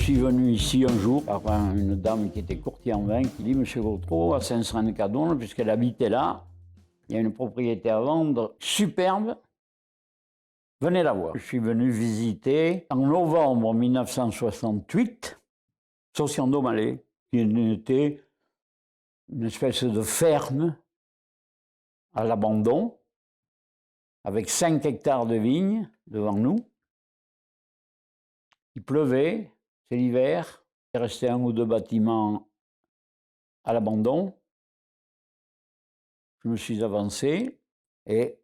suis venu ici un jour par une dame qui était courtier en vin qui dit « Monsieur Gautreau, à Saint-Sren-de-Cadonne, puisqu'elle habitait là, il y a une propriété à vendre superbe, venez la voir ». Je suis venu visiter en novembre 1968 Saucian-d'Aumalais, qui était une espèce de ferme à l'abandon, avec 5 hectares de vignes devant nous. Il pleuvait, c'est l'hiver, il restait 1 ou 2 bâtiments à l'abandon. Je me suis avancé et,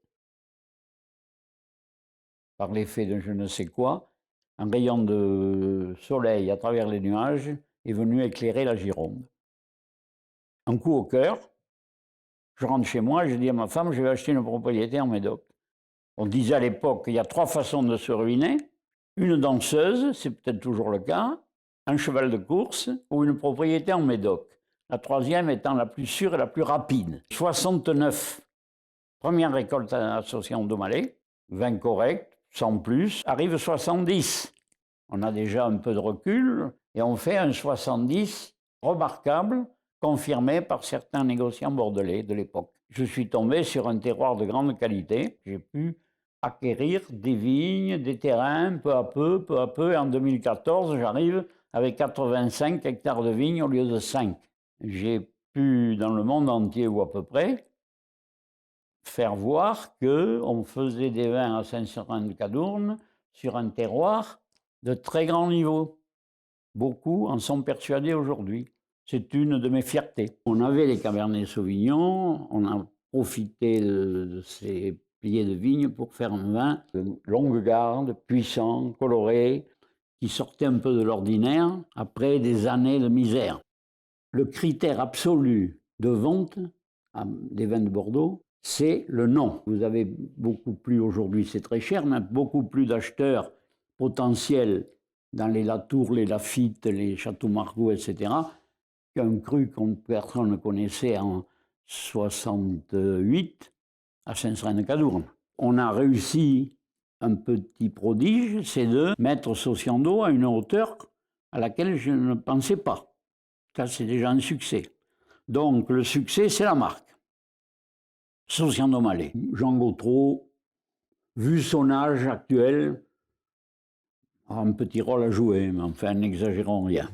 par l'effet de je ne sais quoi, un rayon de soleil à travers les nuages est venu éclairer la Gironde. Un coup au cœur, je rentre chez moi et je dis à ma femme, je vais acheter une propriété en Médoc. On disait à l'époque qu'il y a 3 façons de se ruiner. Une danseuse, c'est peut-être toujours le cas, un cheval de course ou une propriété en Médoc. La troisième étant la plus sûre et la plus rapide. 69, première récolte à Saucian-d'Aumalais, vin correct, sans plus. Arrive 70, on a déjà un peu de recul et on fait un 70 remarquable, confirmé par certains négociants bordelais de l'époque. Je suis tombé sur un terroir de grande qualité. J'ai pu acquérir des vignes, des terrains, peu à peu, et en 2014, j'arrive avec 85 hectares de vignes au lieu de 5. J'ai pu, dans le monde entier ou à peu près, faire voir qu'on faisait des vins à Saint-Sren-de-Cadonne sur un terroir de très grand niveau. Beaucoup en sont persuadés aujourd'hui. C'est une de mes fiertés. On avait les Cabernet Sauvignon, on a profité de ces pliés de vigne pour faire un vin de longue garde, puissant, coloré, qui sortait un peu de l'ordinaire après des années de misère. Le critère absolu de vente des vins de Bordeaux, c'est le nom. Vous avez beaucoup plus aujourd'hui, c'est très cher, mais beaucoup plus d'acheteurs potentiels dans les Latour, les Lafite, les Château Margaux, etc., qu'un cru que personne ne connaissait en 68 à Saint-Sren-de-Cadonne. On a réussi un petit prodige, c'est de mettre Saucian-d'Eau à une hauteur à laquelle je ne pensais pas. Ça, c'est déjà un succès. Donc, le succès, c'est la marque. Saucian-d'Aumalais. Jean Gautreau, vu son âge actuel, a un petit rôle à jouer, mais enfin, n'exagérons rien.